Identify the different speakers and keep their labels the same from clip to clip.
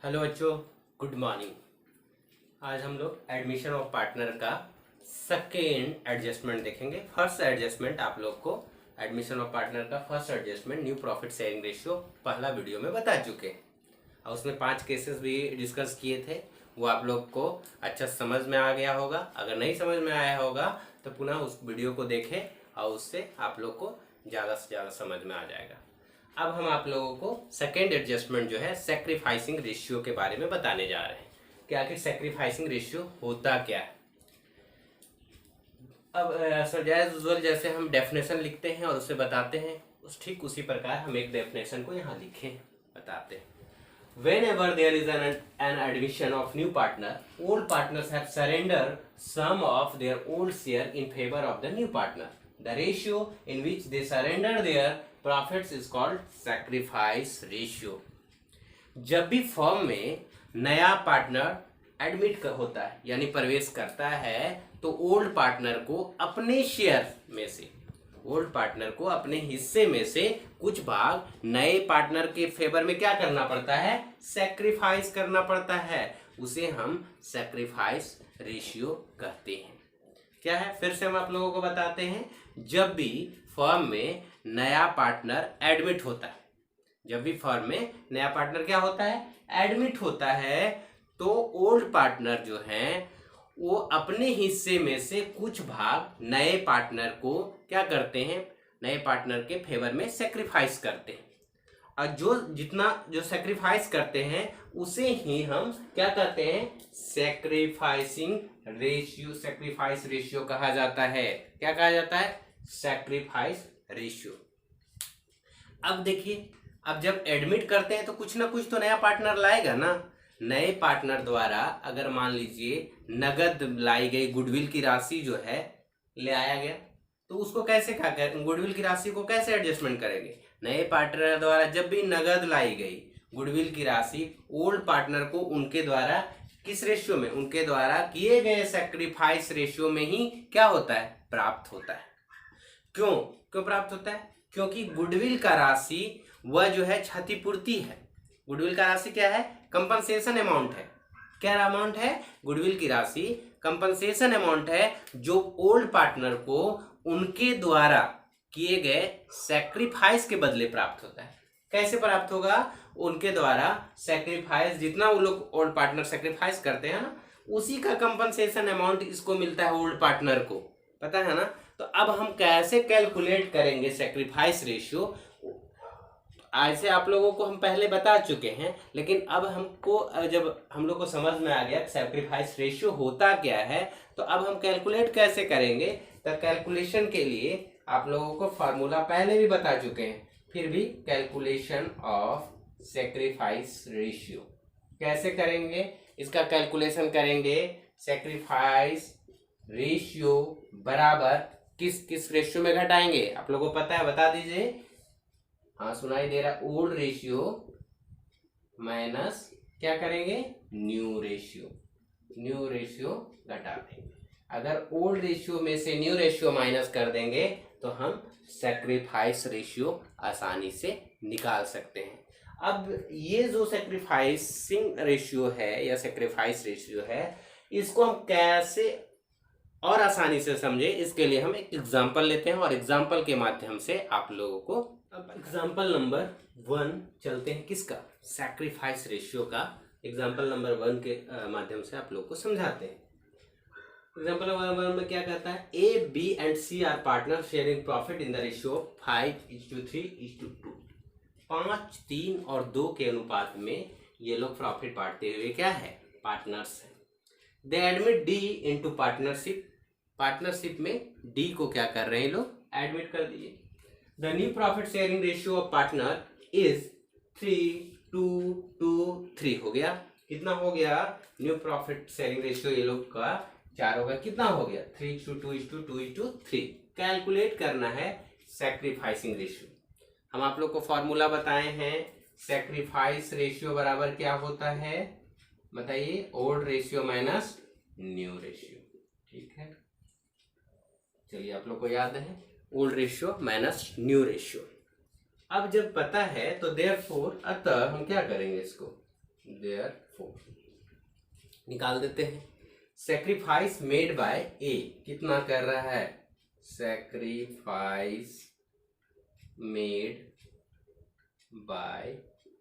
Speaker 1: Hello बच्चों, good morning. आज हम लोग एडमिशन ऑफ पार्टनर का सेकेंड एडजस्टमेंट देखेंगे। फर्स्ट एडजस्टमेंट आप लोग को एडमिशन ऑफ पार्टनर का first adjustment new profit sharing ratio पहला वीडियो में बता चुके हैं और उसमें 5 केसेस भी डिस्कस किए थे। वो आप लोग को अच्छा समझ में आ गया होगा। अगर नहीं समझ में आया होगा तो पुनः उस वीडियो को देखें और उससे आप लोग को ज़्यादा से ज़्यादा समझ में आ जाएगा। अब हम आप लोगों को सेकेंड एडजस्टमेंट जो है सैक्रिफाइसिंग रेशियो के बारे में बताने जा रहे हैं कि आखिर सैक्रिफाइसिंग रेशियो होता क्या है। अब एज यूजुअल जैसे हम डेफिनेशन लिखते हैं और उसे बताते हैं, ठीक उसी प्रकार हम एक डेफिनेशन को यहाँ लिखें बताते हैं। Whenever there is an admission of new partner, old partners have surrendered some of their old share in favor of the new partner. The ratio in which they surrender their profits is called sacrifice ratio. जब भी firm में नया partner admit होता है यानी प्रवेश करता है तो ओल्ड पार्टनर को अपने शेयर में से, ओल्ड पार्टनर को अपने हिस्से में से कुछ भाग नए पार्टनर के फेवर में क्या करना पड़ता है, सैक्रिफाइस करना पड़ता है। उसे हम सैक्रिफाइस रेशियो कहते हैं। क्या है, फिर से हम आप लोगों को बताते हैं। जब भी फर्म में नया पार्टनर एडमिट होता है, जब भी फर्म में नया पार्टनर क्या होता है, एडमिट होता है, तो ओल्ड पार्टनर जो है वो अपने हिस्से में से कुछ भाग नए पार्टनर को क्या करते हैं, नए पार्टनर के फेवर में सेक्रीफाइस करते हैं। और जो सेक्रीफाइस करते हैं उसे ही हम क्या कहते हैं, सेक्रीफाइसिंग रेशियो, सेक्रीफाइस रेशियो कहा जाता है। क्या कहा जाता है, सेक्रीफाइस रेशियो। अब देखिए, अब जब एडमिट करते हैं तो कुछ ना कुछ तो नया पार्टनर लाएगा ना। नए पार्टनर द्वारा अगर मान लीजिए नगद लाई गई गुडविल की राशि जो है ले आया गया, तो उसको कैसे गुडविल की राशि को कैसे एडजस्टमेंट करेंगे। नए पार्टनर द्वारा जब भी नगद लाई गई गुडविल की राशि ओल्ड पार्टनर को उनके द्वारा किस रेशियो में, उनके द्वारा किए गए सैक्रिफाइस रेशियो में ही क्या होता है, प्राप्त होता है। क्यों प्राप्त होता है, क्योंकि गुडविल का राशि वह जो है क्षतिपूर्ति है। गुडविल का राशि क्या है, कंपनसेशन अमाउंट है। क्या अमाउंट है, गुडविल की राशि कंपनसेशन अमाउंट है जो ओल्ड पार्टनर को उनके द्वारा किए गए सैक्रिफाइस के बदले प्राप्त होता है। कैसे प्राप्त होगा, उनके द्वारा सैक्रिफाइस जितना वो लोग ओल्ड पार्टनर सैक्रिफाइस करते हैं ना, उसी का कंपनसेशन अमाउंट इसको मिलता है ओल्ड पार्टनर को, पता है ना। तो अब हम कैसे कैलकुलेट करेंगे सैक्रिफाइस रेशियो, ऐसे आप लोगों को हम पहले बता चुके हैं, लेकिन अब हमको जब हम लोग को समझ में आ गया सैक्रिफाइस रेशियो होता क्या है, तो अब हम कैलकुलेट कैसे करेंगे। तो कैलकुलेशन के लिए आप लोगों को फार्मूला पहले भी बता चुके हैं, फिर भी कैलकुलेशन ऑफ सैक्रिफाइस रेशियो कैसे करेंगे, इसका कैलकुलेशन करेंगे। सैक्रिफाइस रेशियो बराबर किस किस रेशियो में घटाएंगे, आप लोगों को पता है, बता दीजिए। हाँ, सुनाई दे रहा, ओल्ड रेशियो माइनस क्या करेंगे, न्यू रेशियो। न्यू रेशियो घटा देंगे। अगर ओल्ड रेशियो में से न्यू रेशियो माइनस कर देंगे तो हम सैक्रिफाइस रेशियो आसानी से निकाल सकते हैं। अब ये जो सैक्रिफाइसिंग रेशियो है या सैक्रिफाइस रेशियो है, इसको हम कैसे और आसानी से समझे, इसके लिए हम एक एग्जाम्पल लेते हैं और एग्जाम्पल के माध्यम से आप लोगों को, अब एग्जाम्पल नंबर 1 चलते हैं, किसका, सैक्रिफाइस रेशियो का। एग्जाम्पल नंबर 1 के माध्यम से आप लोग को समझाते हैं। एग्जाम्पल नंबर 1 में क्या कहता है, A B and C are partner sharing profit in the ratio 5:3:2। 5, 3 और 2 के अनुपात में ये लोग प्रॉफिट बांटते हुए क्या है, पार्टनर्स है। दे admit D into partnership. Partnership में डी को क्या कर रहे हैं, लोग एडमिट कर दीजिए। The new profit sharing ratio of partner is 3:2:3 हो गया। कितना हो गया, न्यू प्रॉफिट शेयरिंग रेशियो ये लोग का 4 होगा, कितना हो गया, 3:2:2:3। कैलकुलेट करना है सैक्रिफाइसिंग रेशियो। हम आप लोग को फॉर्मूला बताए हैं, सैक्रिफाइस रेशियो बराबर क्या होता है, बताइए, old ratio minus new ratio. ठीक है, चलिए आप लोग को याद है, old ratio minus new ratio. अब जब पता है तो देयरफॉर, अतः हम क्या करेंगे, इसको देयरफॉर निकाल देते हैं। सेक्रीफाइस मेड बाय ए कितना कर रहा है, सेक्रीफाइस मेड बाय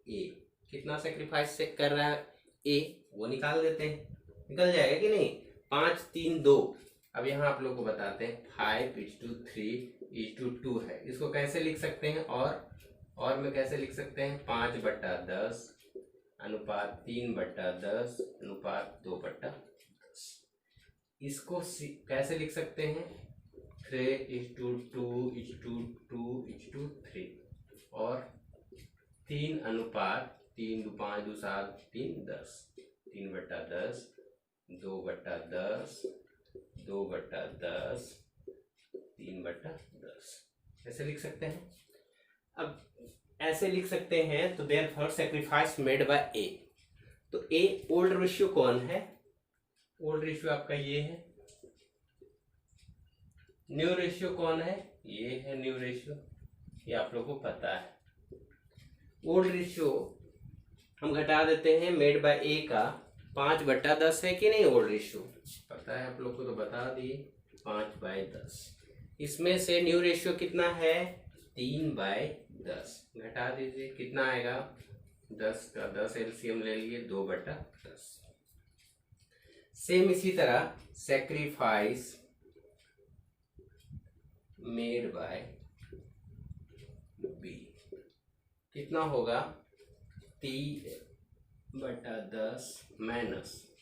Speaker 1: ए, कितना सेक्रीफाइस से कर रहा है ए, वो निकाल देते हैं। निकल जाएगा कि नहीं, 5 3 2। अब यहाँ आप लोग को बताते हैं 5:3:2 है, इसको कैसे लिख सकते हैं, और में कैसे लिख सकते हैं, 5/10 अनुपात 3/10 अनुपात 2/10। इसको कैसे लिख सकते हैं, 3:2:2:3 और 3:3:5:2=7:3:10 3/10 2/10 2/10 3/10 ऐसे लिख सकते हैं। अब ऐसे लिख सकते हैं तो देयरफॉर सेक्रीफाइस मेड बाय ए, तो ए ओल्ड रेशियो कौन है, ओल्ड रेशियो आपका ये है। न्यू रेशियो कौन है, ये है न्यू रेशियो, ये आप लोगों को पता है। ओल्ड रेशियो हम घटा देते हैं मेड बाय ए का, 5/10 है कि नहीं ओल्ड रेशियो, पता है आप लोग को तो बता दिए 5/10। इसमें से न्यू रेशियो कितना है, 3/10, घटा दीजिए कितना आएगा, 10 का 10 एलसीएम ले लिए 2/10। सेम इसी तरह सेक्रीफाइस मेड बाय बी कितना होगा, 3/10 माइनस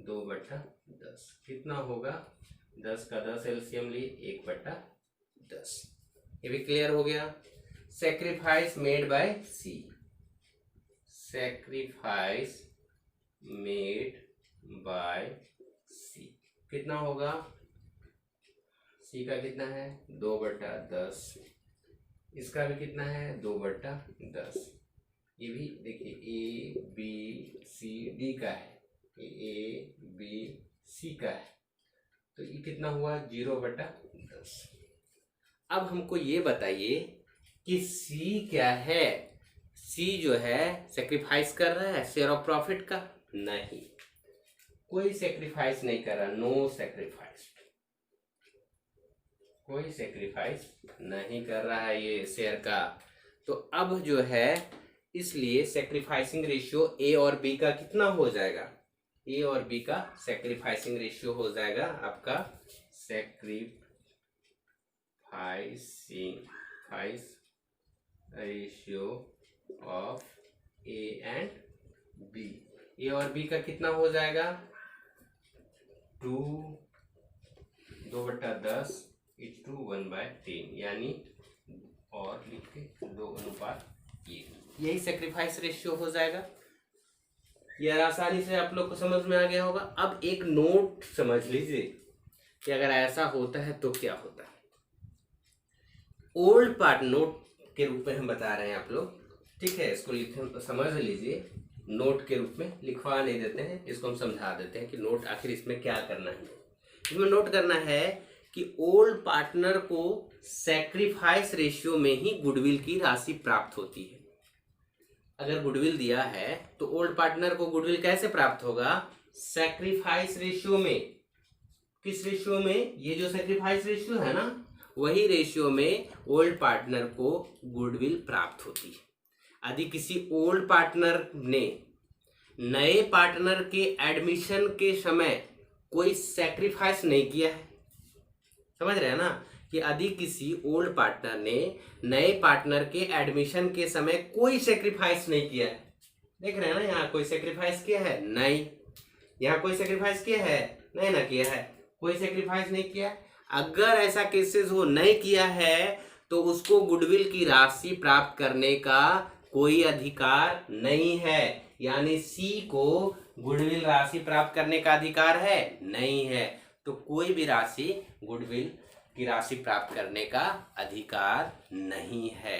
Speaker 1: 2/10 कितना होगा, 10 का 10 एलसीएम लिए 1/10। ये भी क्लियर हो गया। Sacrifice made by C, sacrifice made by C कितना होगा, सी का कितना है 2/10, इसका भी कितना है 2/10। ये भी देखिए ए बी सी डी का है, ए बी सी का है, तो ये कितना हुआ 0/10। अब हमको ये बताइए कि सी क्या है, सी जो है सेक्रीफाइस कर रहा है शेयर ऑफ प्रॉफिट का, नहीं, कोई सेक्रीफाइस नहीं कर रहा, नो सेक्रीफाइस, कोई सेक्रीफाइस नहीं कर रहा है ये शेयर का। तो अब जो है इसलिए सेक्रीफाइसिंग रेशियो ए और बी का कितना हो जाएगा, ए और बी का सेक्रीफाइसिंग रेशियो हो जाएगा आपका sacrificing ratio of A and B, A और बी का कितना हो जाएगा 2/10:1/10 यानी और लिख के 2:1, यही सेक्रीफाइस रेशियो हो जाएगा। यह आसानी से आप लोग को समझ में आ गया होगा। अब एक नोट समझ लीजिए कि अगर ऐसा होता है तो क्या होता है। ओल्ड पार्ट नोट के रूप में हम बता रहे हैं आप लोग, ठीक है, इसको लिख समझ लीजिए, नोट के रूप में लिखवा नहीं देते हैं, इसको हम समझा देते हैं कि नोट आखिर इसमें क्या करना है। इसमें नोट करना है कि ओल्ड पार्टनर को सैक्रिफाइस रेशियो में ही गुडविल की राशि प्राप्त होती है। अगर गुडविल दिया है तो ओल्ड पार्टनर को गुडविल कैसे प्राप्त होगा, सैक्रिफाइस रेशियो में। किस रेशियो में, ये जो सैक्रिफाइस रेशियो है ना, वही रेशियो में ओल्ड पार्टनर को गुडविल प्राप्त होती है। यदि किसी ओल्ड पार्टनर ने नए पार्टनर के एडमिशन के समय कोई सैक्रिफाइस नहीं किया है, समझ रहे हैं ना, कि यदि किसी ओल्ड पार्टनर ने नए पार्टनर के एडमिशन के समय कोई सैक्रिफाइस नहीं किया है, देख रहे हैं ना, यहाँ कोई सैक्रिफाइस किया है नहीं, यहाँ कोई सैक्रिफाइस किया है नहीं ना, किया है, कोई सैक्रिफाइस नहीं किया। अगर ऐसा केसेस हो नहीं किया है तो उसको गुडविल की राशि प्राप्त करने का कोई अधिकार नहीं है, यानी सी को गुडविल राशि प्राप्त करने का अधिकार है नहीं है, तो कोई भी राशि गुडविल की राशि प्राप्त करने का अधिकार नहीं है।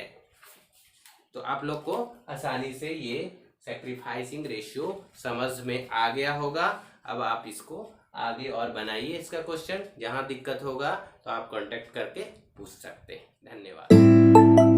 Speaker 1: तो आप लोग को आसानी से ये सैक्रिफाइसिंग रेशियो समझ में आ गया होगा। अब आप इसको आगे और बनाइए इसका क्वेश्चन, जहां दिक्कत होगा तो आप कांटेक्ट करके पूछ सकते हैं। धन्यवाद।